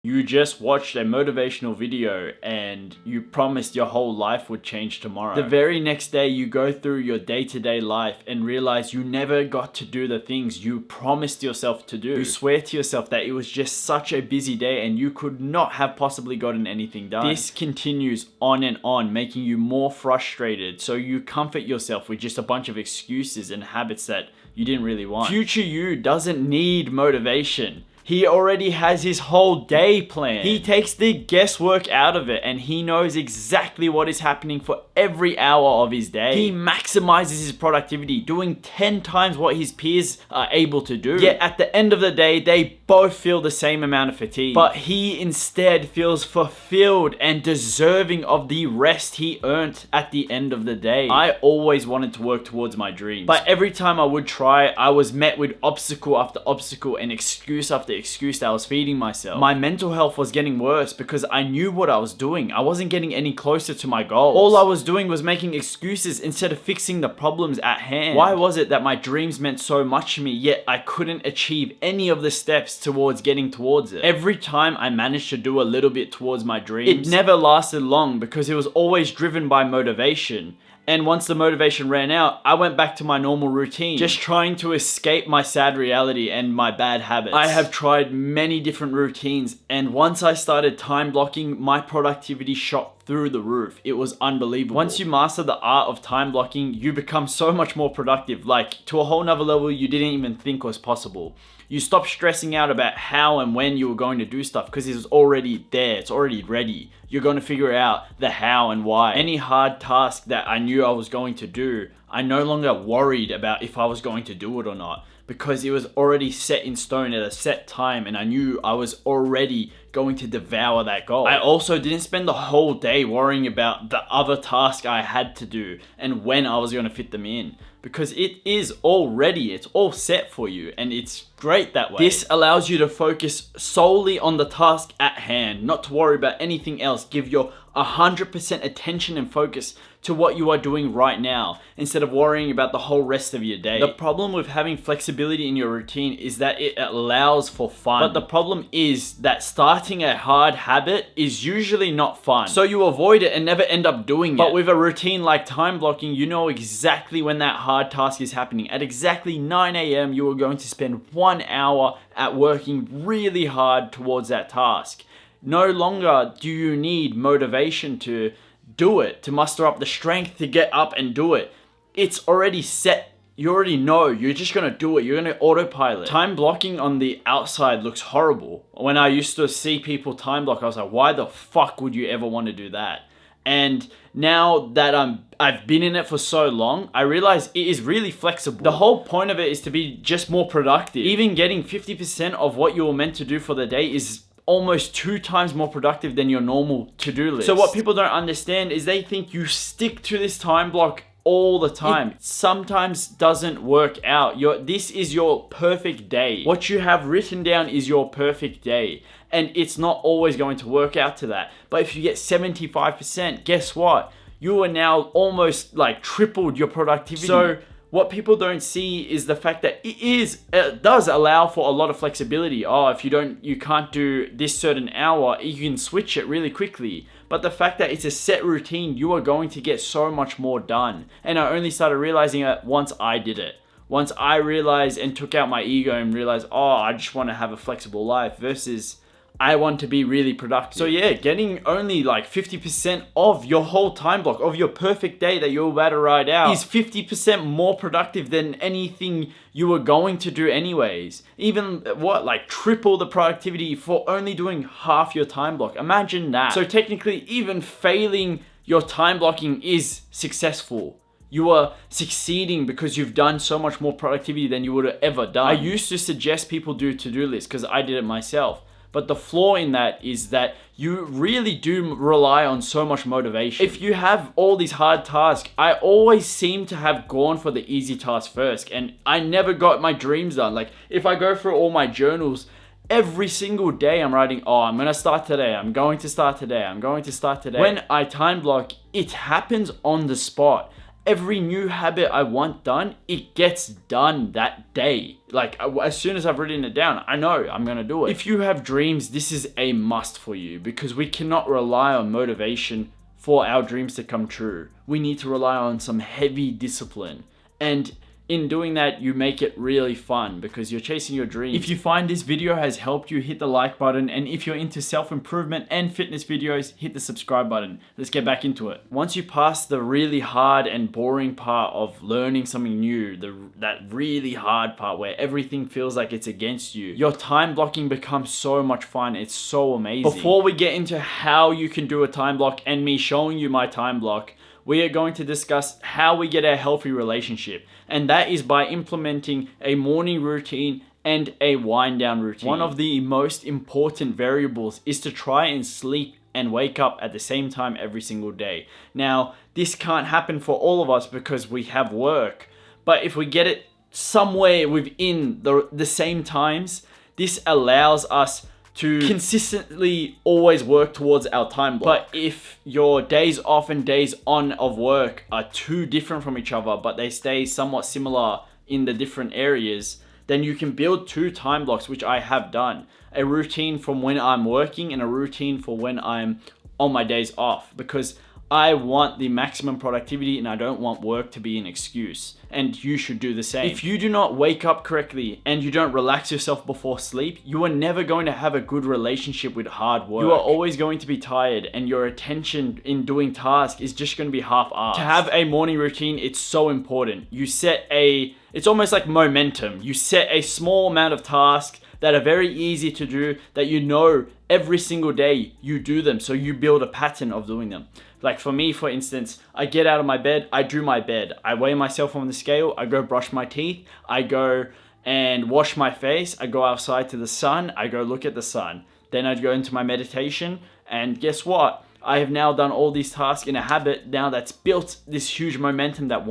You just watched a motivational video and you promised your whole life would change tomorrow. The very next day you go through your day-to-day life and realize you never got to do the things you promised yourself to do. You swear to yourself that it was just such a busy day and you could not have possibly gotten anything done. This continues on and on, making you more frustrated, so you comfort yourself with just a bunch of excuses and habits that you didn't really want. Future you doesn't need motivation. He already has his whole day planned. He takes the guesswork out of it and he knows exactly what is happening for every hour of his day. He maximizes his productivity, doing 10 times what his peers are able to do. Yet at the end of the day, they both feel the same amount of fatigue. But he instead feels fulfilled and deserving of the rest he earned at the end of the day. I always wanted to work towards my dreams, but every time I would try, I was met with obstacle after obstacle and excuse after excuse that I was feeding myself. My mental health was getting worse because I knew what I was doing. I wasn't getting any closer to my goals. All I was doing was making excuses instead of fixing the problems at hand. Why was it that my dreams meant so much to me, yet I couldn't achieve any of the steps towards getting towards it? Every time I managed to do a little bit towards my dreams, it never lasted long because it was always driven by motivation. And once the motivation ran out, I went back to my normal routine, just trying to escape my sad reality and my bad habits. I have tried many different routines, and once I started time blocking, my productivity shot through the roof. It was unbelievable. Once you master the art of time blocking, you become so much more productive, like to a whole nother level you didn't even think was possible. You stop stressing out about how and when you were going to do stuff because it's already there, it's already ready. You're going to figure out the how and why. Any hard task that I knew I was going to do, I no longer worried about if I was going to do it or not, because it was already set in stone at a set time and I knew I was already going to devour that goal. I also didn't spend the whole day worrying about the other task I had to do and when I was going to fit them in, because it is already, it's all set for you and it's great that way. This allows you to focus solely on the task at hand, not to worry about anything else. Give your 100% attention and focus to what you are doing right now instead of worrying about the whole rest of your day. The problem with having flexibility in your routine is that it allows for fun. But the problem is that starting a hard habit is usually not fun. So you avoid it and never end up doing it. But with a routine like time blocking, you know exactly when that hard task is happening. At exactly 9 a.m. you are going to spend 1 hour at working really hard towards that task. No longer do you need motivation to do it, to muster up the strength to get up and do it. It's already set. You already know. You're just going to do it. You're going to autopilot. Time blocking on the outside looks horrible. When I used to see people time block, I was like, why the fuck would you ever want to do that? And now that I've been in it for so long, I realize it is really flexible. The whole point of it is to be just more productive. Even getting 50% of what you were meant to do for the day is almost 2 times more productive than your normal to-do list. So what people don't understand is they think you stick to this time block all the time. It sometimes doesn't work out. This is your perfect day. What you have written down is your perfect day. And it's not always going to work out to that. But if you get 75%, guess what? You are now almost like tripled your productivity. So what people don't see is the fact that it does allow for a lot of flexibility. Oh, if you can't do this certain hour, you can switch it really quickly. But the fact that it's a set routine, you are going to get so much more done. And I only started realizing it once I did it. Once I realized and took out my ego and realized, oh, I just want to have a flexible life versus I want to be really productive. So yeah, getting only like 50% of your whole time block, of your perfect day that you're about to ride out, is 50% more productive than anything you were going to do anyways. Even like triple the productivity for only doing half your time block. Imagine that. So technically, even failing your time blocking is successful. You are succeeding because you've done so much more productivity than you would have ever done. I used to suggest people do to-do lists because I did it myself. But the flaw in that is that you really do rely on so much motivation. If you have all these hard tasks, I always seem to have gone for the easy task first, and I never got my dreams done. Like if I go through all my journals, every single day I'm writing, oh, I'm going to start today. I'm going to start today. I'm going to start today. When I time block, it happens on the spot. every new habit I want done, it gets done that day. Like as soon as I've written it down, I know I'm gonna do it. If you have dreams, this is a must for you, because we cannot rely on motivation for our dreams to come true. We need to rely on some heavy discipline. And in doing that, you make it really fun because you're chasing your dreams. If you find this video has helped you, hit the like button. And if you're into self-improvement and fitness videos, hit the subscribe button. Let's get back into it. Once you pass the really hard and boring part of learning something new, that really hard part where everything feels like it's against you, your time blocking becomes so much fun. It's so amazing. Before we get into how you can do a time block and me showing you my time block, we are going to discuss how we get a healthy relationship. And that is by implementing a morning routine and a wind down routine. One of the most important variables is to try and sleep and wake up at the same time every single day. Now, this can't happen for all of us because we have work. But if we get it somewhere within the same times, this allows us to consistently always work towards our time block. But if your days off and days on of work are too different from each other, but they stay somewhat similar in the different areas, then you can build 2 time blocks, which I have done. A routine from when I'm working and a routine for when I'm on my days off, because I want the maximum productivity and I don't want work to be an excuse. And you should do the same. If you do not wake up correctly and you don't relax yourself before sleep, you are never going to have a good relationship with hard work. You are always going to be tired and your attention in doing tasks is just going to be half-assed. To have a morning routine, it's so important. It's almost like momentum. You set a small amount of tasks that are very easy to do, that you know every single day you do them, so you build a pattern of doing them. Like for me, for instance, I get out of my bed, I do my bed, I weigh myself on the scale, I go brush my teeth, I go and wash my face, I go outside to the sun, I go look at the sun. Then I'd go into my meditation, and guess what? I have now done all these tasks in a habit now that's built this huge momentum that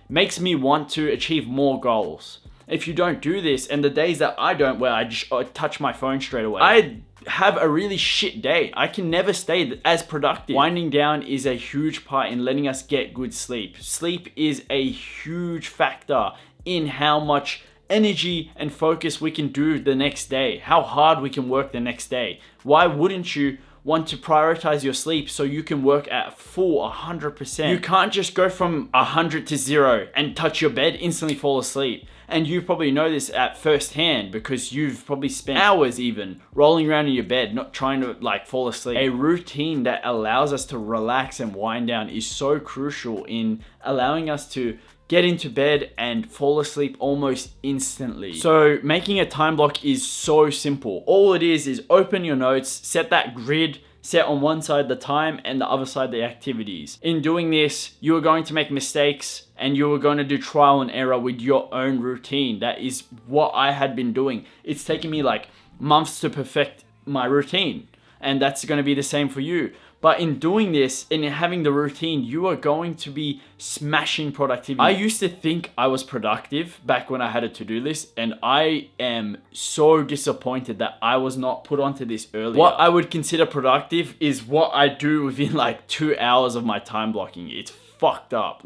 makes me want to achieve more goals. If you don't do this, and the days that I don't, where I just touch my phone straight away, I have a really shit day. I can never stay as productive. Winding down is a huge part in letting us get good sleep. Sleep is a huge factor in how much energy and focus we can do the next day, how hard we can work the next day. Why wouldn't you want to prioritize your sleep so you can work at full 100%? You can't just go from 100 to 0 and touch your bed, instantly fall asleep. And you probably know this at first hand because you've probably spent hours even rolling around in your bed, not trying to fall asleep. A routine that allows us to relax and wind down is so crucial in allowing us to get into bed and fall asleep almost instantly. So making a time block is so simple. All it is open your notes, set that grid, set on one side the time and the other side the activities. In doing this, you are going to make mistakes and you are going to do trial and error with your own routine. That is what I had been doing. It's taken me months to perfect my routine, and that's going to be the same for you. But in doing this and in having the routine, you are going to be smashing productivity. I used to think I was productive back when I had a to-do list, and I am so disappointed that I was not put onto this earlier. What I would consider productive is what I do within 2 hours of my time blocking. It's fucked up.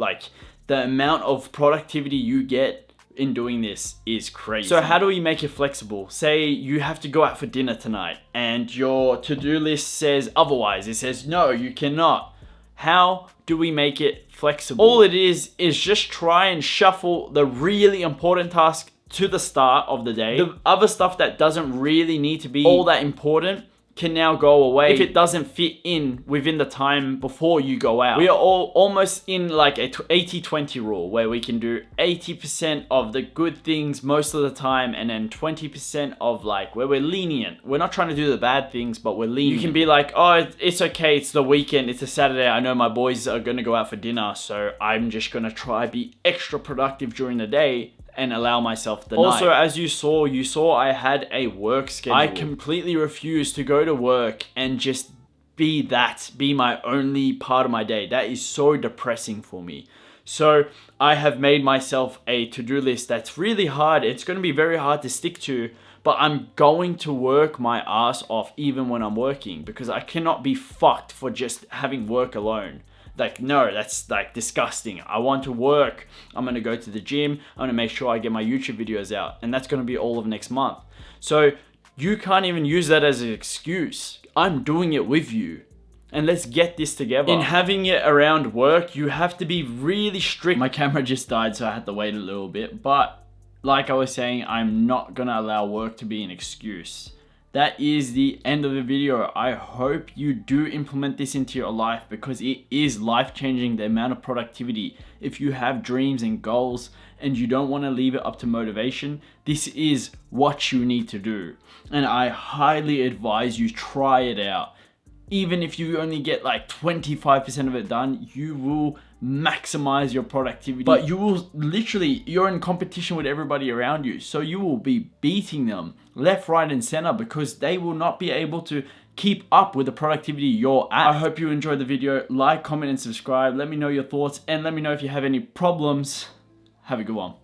The amount of productivity you get in doing this is crazy. So how do we make it flexible? Say you have to go out for dinner tonight and your to-do list says otherwise. It says, no, you cannot. How do we make it flexible? All it is just try and shuffle the really important task to the start of the day. The other stuff that doesn't really need to be all that important can now go away if it doesn't fit in within the time before you go out. We are all almost in a 80-20 rule where we can do 80% of the good things most of the time and then 20% of where we're lenient. We're not trying to do the bad things, but we're lenient. You can be oh, it's okay, it's the weekend, it's a Saturday, I know my boys are gonna go out for dinner, so I'm just gonna try be extra productive during the day and allow myself the night. Also, as you saw I had a work schedule. I completely refused to go to work and just be my only part of my day. That is so depressing for me. So I have made myself a to-do list that's really hard. It's going to be very hard to stick to, but I'm going to work my ass off even when I'm working because I cannot be fucked for just having work alone. Like, no, that's like disgusting. I want to work. I'm going to go to the gym. I'm going to make sure I get my YouTube videos out. And that's going to be all of next month. So you can't even use that as an excuse. I'm doing it with you. And let's get this together. In having it around work, you have to be really strict. My camera just died, so I had to wait a little bit. But like I was saying, I'm not gonna allow work to be an excuse. That is the end of the video. I hope you do implement this into your life, because it is life-changing, the amount of productivity. If you have dreams and goals and you don't want to leave it up to motivation, this is what you need to do. And I highly advise you try it out. Even if you only get like 25% of it done, you will maximize your productivity. But you will literally, you're in competition with everybody around you. So you will be beating them left, right, and center, because they will not be able to keep up with the productivity you're at. I hope you enjoyed the video. Like, comment, and subscribe. Let me know your thoughts, and let me know if you have any problems. Have a good one.